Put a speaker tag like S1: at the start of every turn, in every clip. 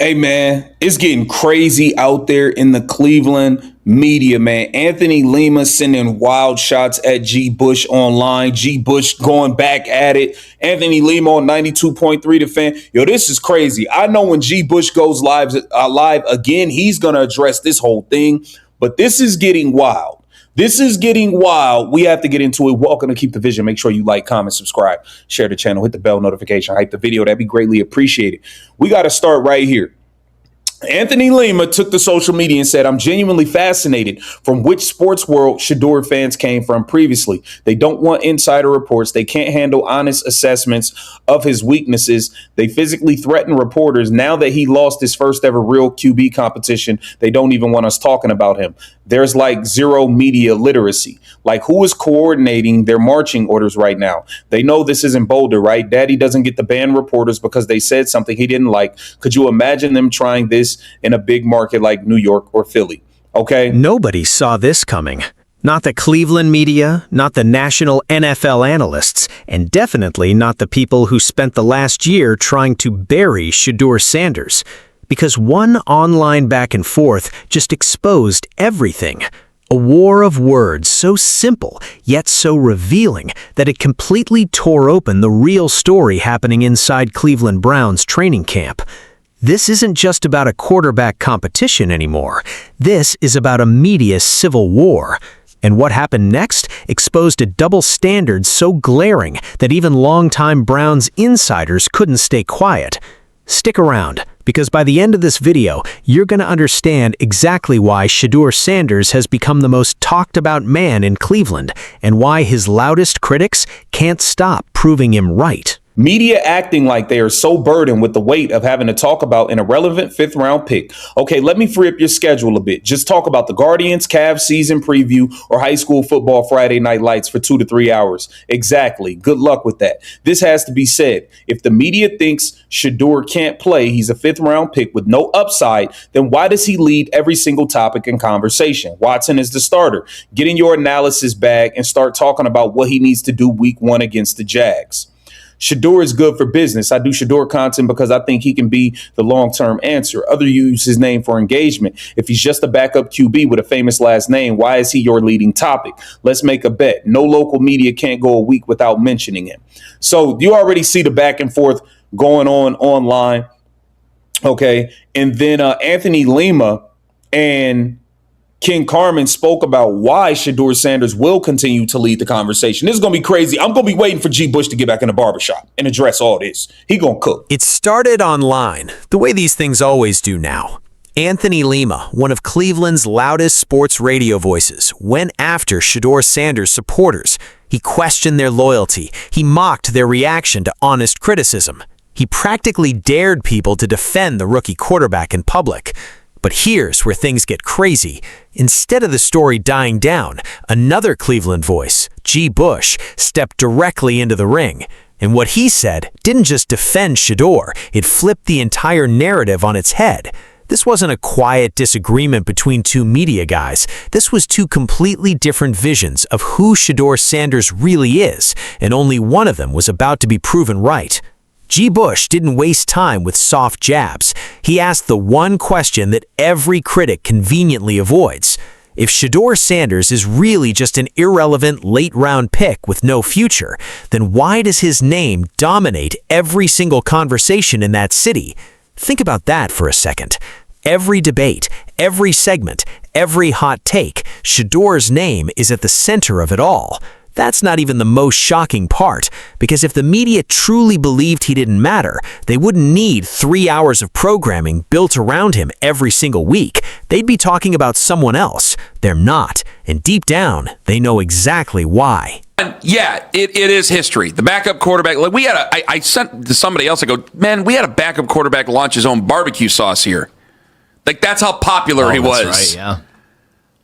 S1: Hey man, it's getting crazy out there in the Cleveland media, man. Anthony Lima sending wild shots at GBush online. GBush going back at it. Anthony Lima on 92.3 The Fan. Yo, this is crazy. I know when GBush goes live again, he's gonna address this whole thing, but this is getting wild. This is getting wild. We have to get into it. Welcome to Keep the Vision. Make sure you like, comment, subscribe, share the channel, hit the bell notification, hype the video. That'd be greatly appreciated. We got to start right here. Anthony Lima took to social media and said, "I'm genuinely fascinated from which sports world Shedeur fans came from previously. They don't want insider reports. They can't handle honest assessments of his weaknesses. They physically threaten reporters. Now that he lost his first ever real QB competition, they don't even want us talking about him. There's like zero media literacy. Like, who is coordinating their marching orders right now? They know this isn't Boulder, right? Daddy doesn't get to ban reporters because they said something he didn't like. Could you imagine them trying this in a big market like New York or Philly?" Okay.
S2: Nobody saw this coming. Not the Cleveland media, not the national NFL analysts, and definitely not the people who spent the last year trying to bury Shedeur Sanders. Because one online back and forth just exposed everything. A war of words so simple, yet so revealing, that it completely tore open the real story happening inside Cleveland Browns training camp. This isn't just about a quarterback competition anymore. This is about a media civil war. And what happened next exposed a double standard so glaring that even longtime Browns insiders couldn't stay quiet. Stick around, because by the end of this video, you're going to understand exactly why Shedeur Sanders has become the most talked about man in Cleveland, and why his loudest critics can't stop proving him right.
S1: Media acting like they are so burdened with the weight of having to talk about an irrelevant fifth-round pick. Okay, let me free up your schedule a bit. Just talk about the Guardians, Cavs season preview, or high school football Friday night lights for 2 to 3 hours. Exactly. Good luck with that. This has to be said. If the media thinks Shedeur can't play, he's a fifth-round pick with no upside, then why does he lead every single topic and conversation? Watson is the starter. Get in your analysis bag and start talking about what he needs to do week 1 against the Jags. Shedeur is good for business. I do Shedeur content because I think he can be the long-term answer. Others use his name for engagement. If he's just a backup QB with a famous last name, why is he your leading topic? Let's make a bet. No local media can't go a week without mentioning him. So you already see the back and forth going on online. Okay. And then Anthony Lima and King Carmen spoke about why Shedeur Sanders will continue to lead the conversation. This is going to be crazy. I'm going to be waiting for GBush to get back in the barbershop and address all this. He going to cook.
S2: It started online, the way these things always do now. Anthony Lima, one of Cleveland's loudest sports radio voices, went after Shedeur Sanders supporters. He questioned their loyalty. He mocked their reaction to honest criticism. He practically dared people to defend the rookie quarterback in public. But here's where things get crazy. Instead of the story dying down, another Cleveland voice, GBush, stepped directly into the ring. And what he said didn't just defend Shedeur, it flipped the entire narrative on its head. This wasn't a quiet disagreement between two media guys. This was two completely different visions of who Shedeur Sanders really is, and only one of them was about to be proven right. GBush didn't waste time with soft jabs. He asked the one question that every critic conveniently avoids. If Shedeur Sanders is really just an irrelevant late-round pick with no future, then why does his name dominate every single conversation in that city? Think about that for a second. Every debate, every segment, every hot take, Shedeur's name is at the center of it all. That's not even the most shocking part, because if the media truly believed he didn't matter, they wouldn't need 3 hours of programming built around him every single week. They'd be talking about someone else. They're not, and deep down, they know exactly why.
S3: Yeah, it is history. The backup quarterback, like we had I sent to somebody else, I go, man, we had a backup quarterback launch his own barbecue sauce here. Like, that's how popular he was.
S4: That's right, yeah.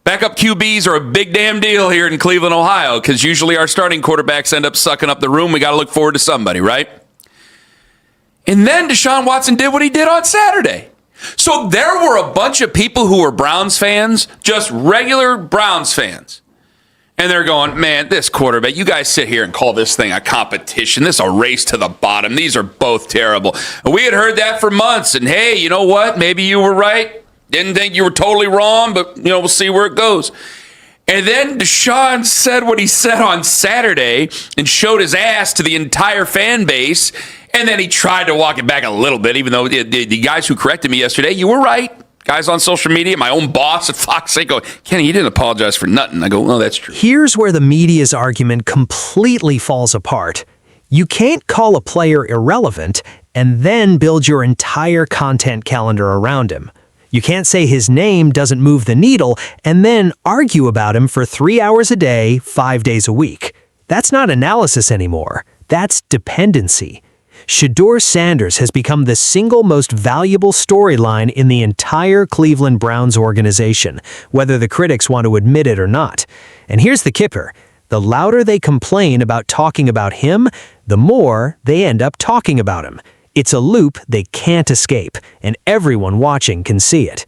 S3: Backup QBs are a big damn deal here in Cleveland, Ohio, because usually our starting quarterbacks end up sucking up the room. We got to look forward to somebody, right? And then Deshaun Watson did what he did on Saturday. So there were a bunch of people who were Browns fans, just regular Browns fans. And they're going, man, this quarterback, you guys sit here and call this thing a competition. This is a race to the bottom. These are both terrible. And we had heard that for months. And, hey, you know what? Maybe you were right. Didn't think you were totally wrong, but, we'll see where it goes. And then Deshaun said what he said on Saturday and showed his ass to the entire fan base. And then he tried to walk it back a little bit, even though the guys who corrected me yesterday, you were right. Guys on social media, my own boss at Fox 8 go, Kenny, you didn't apologize for nothing. I go, well, that's true.
S2: Here's where the media's argument completely falls apart. You can't call a player irrelevant and then build your entire content calendar around him. You can't say his name doesn't move the needle and then argue about him for 3 hours a day, 5 days a week. That's not analysis anymore. That's dependency. Shedeur Sanders has become the single most valuable storyline in the entire Cleveland Browns organization, whether the critics want to admit it or not. And here's the kicker. The louder they complain about talking about him, the more they end up talking about him. It's a loop they can't escape, and everyone watching can see it.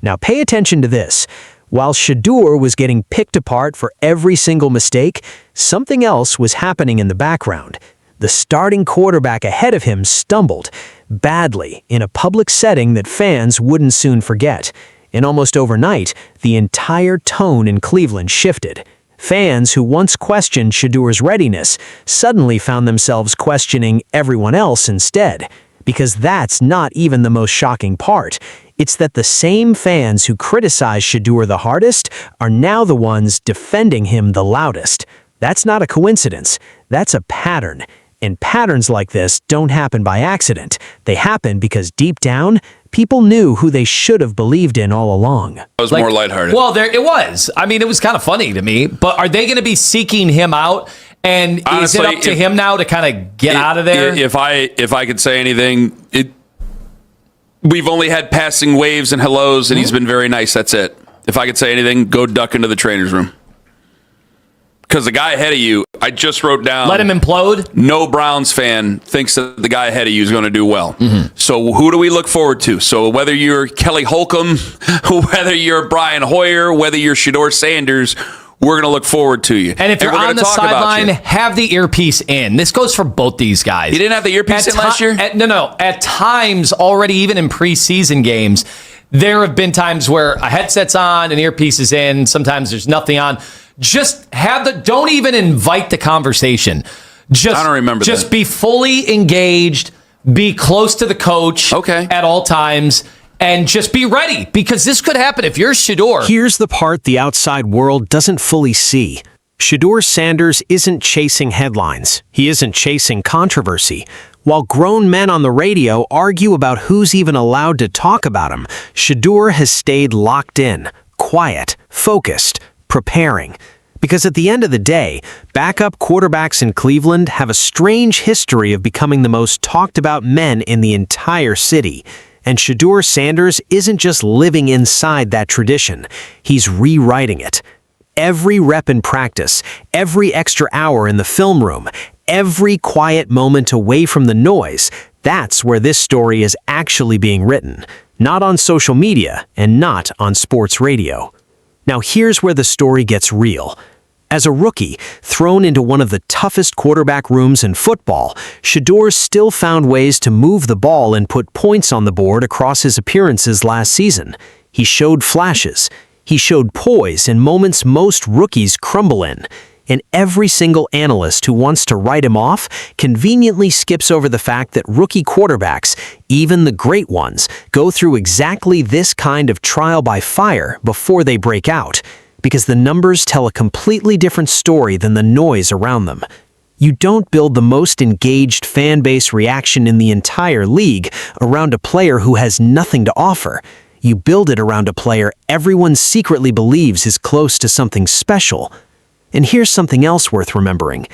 S2: Now pay attention to this. While Shedeur was getting picked apart for every single mistake, something else was happening in the background. The starting quarterback ahead of him stumbled badly in a public setting that fans wouldn't soon forget. And almost overnight, the entire tone in Cleveland shifted. Fans who once questioned Shedeur's readiness suddenly found themselves questioning everyone else instead. Because that's not even the most shocking part. It's that the same fans who criticized Shedeur the hardest are now the ones defending him the loudest. That's not a coincidence. That's a pattern. And patterns like this don't happen by accident. They happen because deep down, people knew who they should have believed in all along.
S3: It was more lighthearted.
S4: Well, it was. I mean, it was kind of funny to me. But are they going to be seeking him out? And honestly, is it up to him now to kind of get out of there?
S3: If I could say anything, we've only had passing waves and hellos, and he's been very nice. That's it. If I could say anything, go duck into the trainer's room. Because the guy ahead of you, I just wrote down.
S4: Let him implode?
S3: No Browns fan thinks that the guy ahead of you is going to do well. So who do we look forward to? So whether you're Kelly Holcomb, whether you're Brian Hoyer, whether you're Shedeur Sanders, we're going to look forward to you.
S4: And if you're on the sideline, have the earpiece in. This goes for both these guys.
S3: You didn't have the earpiece in last year?
S4: No. At times, already even in preseason games, there have been times where a headset's on, an earpiece is in, sometimes there's nothing on. Just don't even invite the conversation.
S3: I don't remember
S4: Just
S3: that.
S4: be fully engaged, be close to the coach at all times, and just be ready, because this could happen if you're Shedeur.
S2: Here's the part the outside world doesn't fully see. Shedeur Sanders isn't chasing headlines. He isn't chasing controversy. While grown men on the radio argue about who's even allowed to talk about him, Shedeur has stayed locked in, quiet, focused, preparing. Because at the end of the day, backup quarterbacks in Cleveland have a strange history of becoming the most talked about men in the entire city. And Shedeur Sanders isn't just living inside that tradition, he's rewriting it. Every rep in practice, every extra hour in the film room, every quiet moment away from the noise, that's where this story is actually being written. Not on social media and not on sports radio. Now here's where the story gets real. As a rookie, thrown into one of the toughest quarterback rooms in football, Shedeur still found ways to move the ball and put points on the board across his appearances last season. He showed flashes. He showed poise in moments most rookies crumble in. And every single analyst who wants to write him off conveniently skips over the fact that rookie quarterbacks, even the great ones, go through exactly this kind of trial by fire before they break out. Because the numbers tell a completely different story than the noise around them. You don't build the most engaged fan base reaction in the entire league around a player who has nothing to offer. You build it around a player everyone secretly believes is close to something special. And here's something else worth remembering.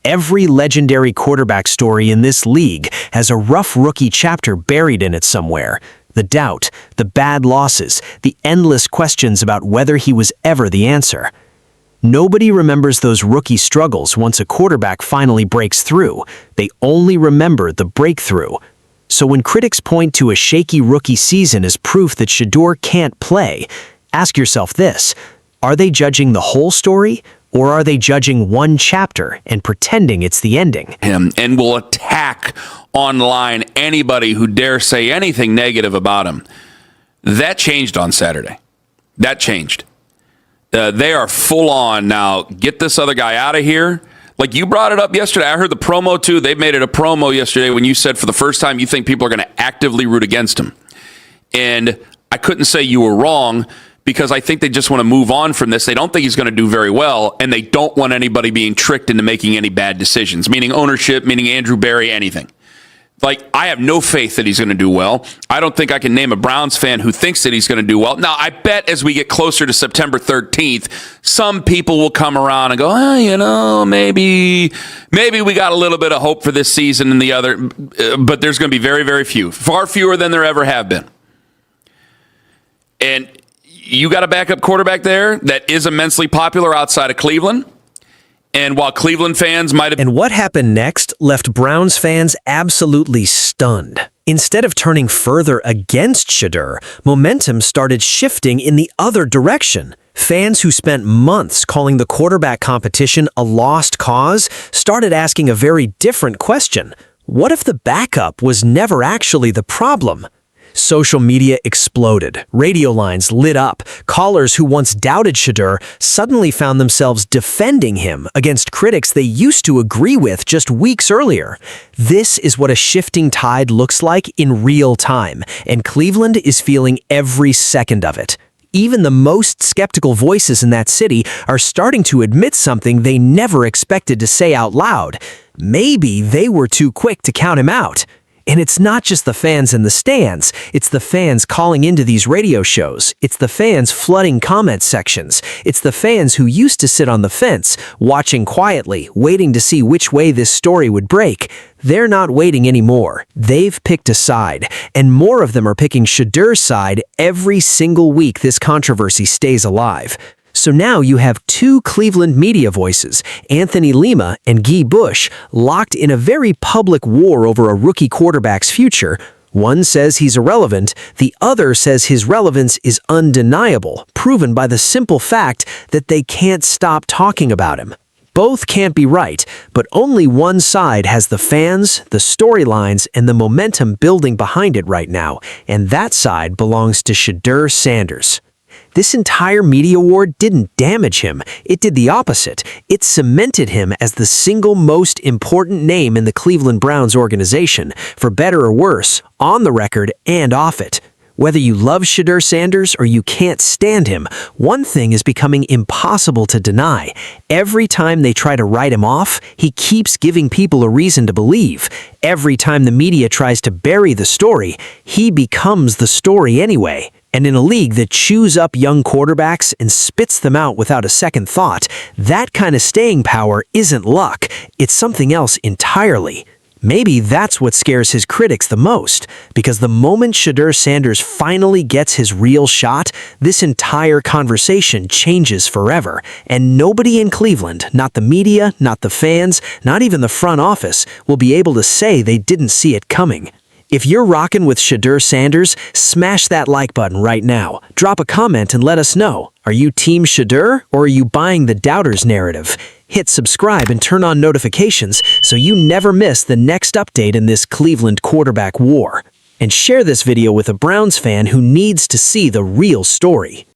S2: Every legendary quarterback story in this league has a rough rookie chapter buried in it somewhere. The doubt, the bad losses, the endless questions about whether he was ever the answer. Nobody remembers those rookie struggles once a quarterback finally breaks through. They only remember the breakthrough. So when critics point to a shaky rookie season as proof that Shedeur can't play, ask yourself this: are they judging the whole story Or are they judging one chapter and pretending it's the ending?
S3: Him and will attack online anybody who dare say anything negative about him. That changed on Saturday. That changed. They are full on now. Get this other guy out of here. Like you brought it up yesterday. I heard the promo too. They made it a promo yesterday when you said for the first time you think people are going to actively root against him. And I couldn't say you were wrong because I think they just want to move on from this. They don't think he's going to do very well, and they don't want anybody being tricked into making any bad decisions, meaning ownership, meaning Andrew Berry, anything. Like, I have no faith that he's going to do well. I don't think I can name a Browns fan who thinks that he's going to do well. Now, I bet as we get closer to September 13th, some people will come around and go, maybe we got a little bit of hope for this season and the other, but there's going to be very, very few, far fewer than there ever have been. And you got a backup quarterback there that is immensely popular outside of Cleveland. And while Cleveland fans might have...
S2: And what happened next left Browns fans absolutely stunned. Instead of turning further against Shedeur, momentum started shifting in the other direction. Fans who spent months calling the quarterback competition a lost cause started asking a very different question. What if the backup was never actually the problem? Social media exploded. Radio lines lit up. Callers who once doubted Shedeur suddenly found themselves defending him against critics they used to agree with just weeks earlier. This is what a shifting tide looks like in real time, and Cleveland is feeling every second of it. Even the most skeptical voices in that city are starting to admit something they never expected to say out loud. Maybe they were too quick to count him out. And it's not just the fans in the stands, it's the fans calling into these radio shows, it's the fans flooding comment sections, it's the fans who used to sit on the fence, watching quietly, waiting to see which way this story would break. They're not waiting anymore. They've picked a side, and more of them are picking Shedeur's side every single week this controversy stays alive. So now you have two Cleveland media voices, Anthony Lima and GBush, locked in a very public war over a rookie quarterback's future. One says he's irrelevant, the other says his relevance is undeniable, proven by the simple fact that they can't stop talking about him. Both can't be right, but only one side has the fans, the storylines, and the momentum building behind it right now, and that side belongs to Shedeur Sanders. This entire media war didn't damage him, it did the opposite. It cemented him as the single most important name in the Cleveland Browns organization, for better or worse, on the record and off it. Whether you love Shedeur Sanders or you can't stand him, one thing is becoming impossible to deny. Every time they try to write him off, he keeps giving people a reason to believe. Every time the media tries to bury the story, he becomes the story anyway. And in a league that chews up young quarterbacks and spits them out without a second thought, that kind of staying power isn't luck, it's something else entirely. Maybe that's what scares his critics the most, because the moment Shedeur Sanders finally gets his real shot, this entire conversation changes forever, and nobody in Cleveland, not the media, not the fans, not even the front office, will be able to say they didn't see it coming. If you're rocking with Shedeur Sanders, smash that like button right now. Drop a comment and let us know. Are you Team Shedeur or are you buying the doubters narrative? Hit subscribe and turn on notifications so you never miss the next update in this Cleveland quarterback war. And share this video with a Browns fan who needs to see the real story.